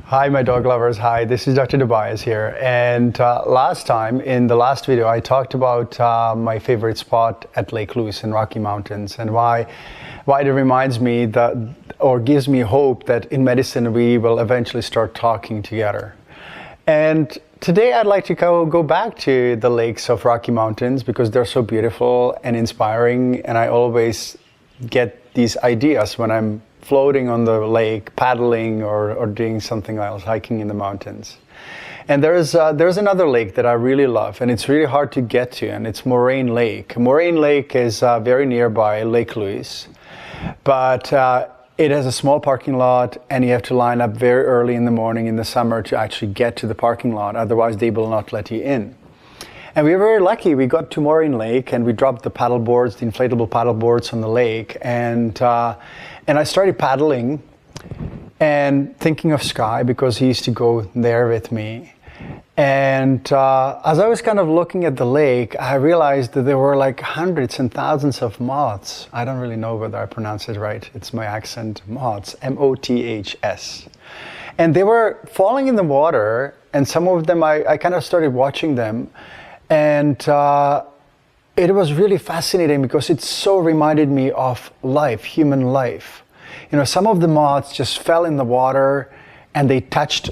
Hi, my dog lovers. Hi, this is Dr. Dobias here. And last time, in the last video, I talked about my favorite spot at Lake Louise in Rocky Mountains and why it reminds me that, or gives me hope that in medicine we will eventually start talking together. And today I'd like to go back to the lakes of Rocky Mountains because they're so beautiful and inspiring, and I always get these ideas when I'm floating on the lake, paddling, or doing something else, hiking in the mountains. And there's another lake that I really love, and it's really hard to get to, and it's Moraine Lake. Moraine Lake is very nearby Lake Louise, but it has a small parking lot, and you have to line up very early in the morning in the summer to actually get to the parking lot, otherwise they will not let you in. And we were very lucky. We got to Moraine Lake and we dropped the paddle boards, the inflatable paddle boards on the lake, and I started paddling and thinking of Sky because he used to go there with me. And as I was kind of looking at the lake, I realized that there were like hundreds and thousands of moths. I don't really know whether I pronounce it right. It's my accent, moths, M-O-T-H-S. And they were falling in the water, and some of them, I kind of started watching them. And it was really fascinating because it so reminded me of life, human life. You know, some of the moths just fell in the water and they touched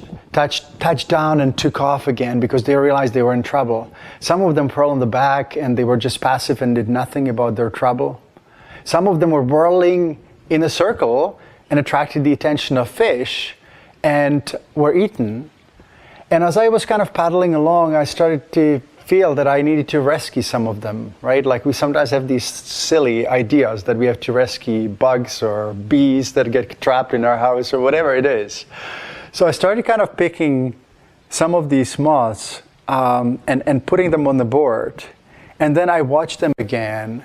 down and took off again because they realized they were in trouble. Some of them fell on the back and they were just passive and did nothing about their trouble. Some of them were whirling in a circle and attracted the attention of fish and were eaten. And as I was kind of paddling along, I started to feel that I needed to rescue some of them, right? Like we sometimes have these silly ideas that we have to rescue bugs or bees that get trapped in our house or whatever it is. So I started kind of picking some of these moths and putting them on the board. And then I watched them again.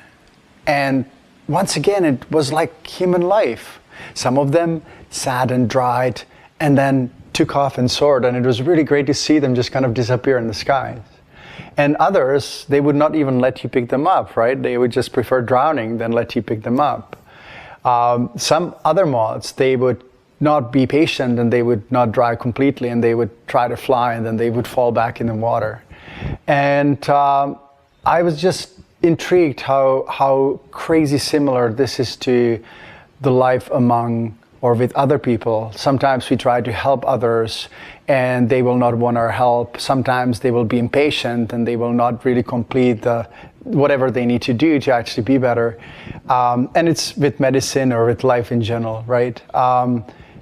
And once again, it was like human life. Some of them sat and dried and then took off and soared. And it was really great to see them just kind of disappear in the sky. And others, they would not even let you pick them up, right? They would just prefer drowning than let you pick them up. Some other moths, they would not be patient and they would not dry completely and they would try to fly and then they would fall back in the water. And I was just intrigued how crazy similar this is to the life among or with other people. Sometimes we try to help others and they will not want our help. Sometimes they will be impatient and they will not really complete whatever they need to do to actually be better. And it's with medicine or with life in general, right?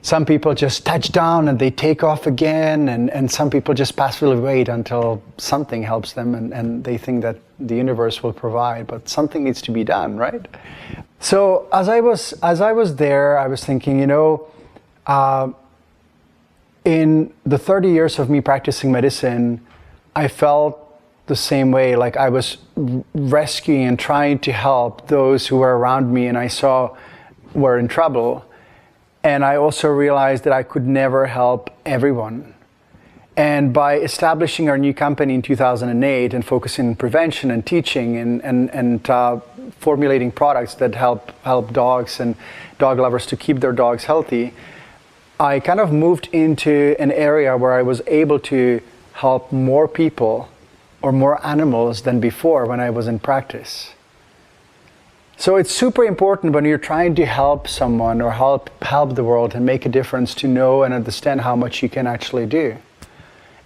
Some people just touch down and they take off again, and some people just passively wait until something helps them and they think that the universe will provide, but something needs to be done, right? So as I was there, I was thinking, you know, in the 30 years of me practicing medicine, I felt the same way, like I was rescuing and trying to help those who were around me and I saw were in trouble. And I also realized that I could never help everyone. And by establishing our new company in 2008 and focusing on prevention and teaching and formulating products that help dogs and dog lovers to keep their dogs healthy, I kind of moved into an area where I was able to help more people or more animals than before when I was in practice. So it's super important when you're trying to help someone or help the world and make a difference to know and understand how much you can actually do.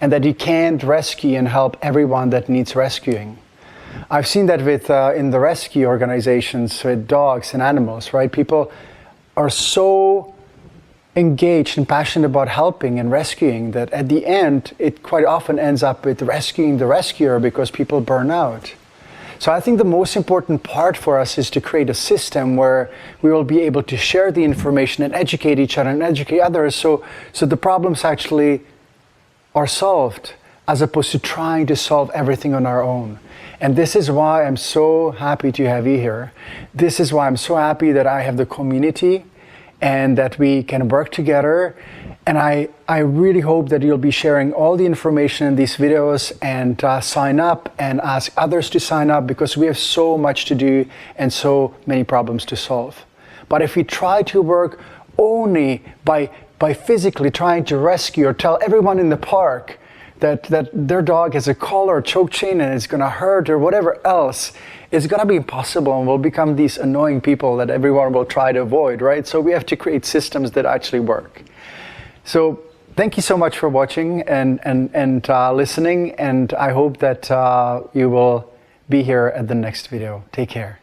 And that you can't rescue and help everyone that needs rescuing. I've seen that with in the rescue organizations with dogs and animals, right? People are so engaged and passionate about helping and rescuing that at the end, it quite often ends up with rescuing the rescuer because people burn out. So I think the most important part for us is to create a system where we will be able to share the information and educate each other and educate others so the problems actually are solved as opposed to trying to solve everything on our own. And this is why I'm so happy to have you here. This is why I'm so happy that I have the community and that we can work together. And I really hope that you'll be sharing all the information in these videos and sign up and ask others to sign up because we have so much to do and so many problems to solve. But if we try to work only by by physically trying to rescue or tell everyone in the park that their dog has a collar or choke chain and it's going to hurt or whatever else, it's going to be impossible and will become these annoying people that everyone will try to avoid, right? So we have to create systems that actually work. So thank you so much for watching and listening, and I hope that you will be here at the next video. Take care.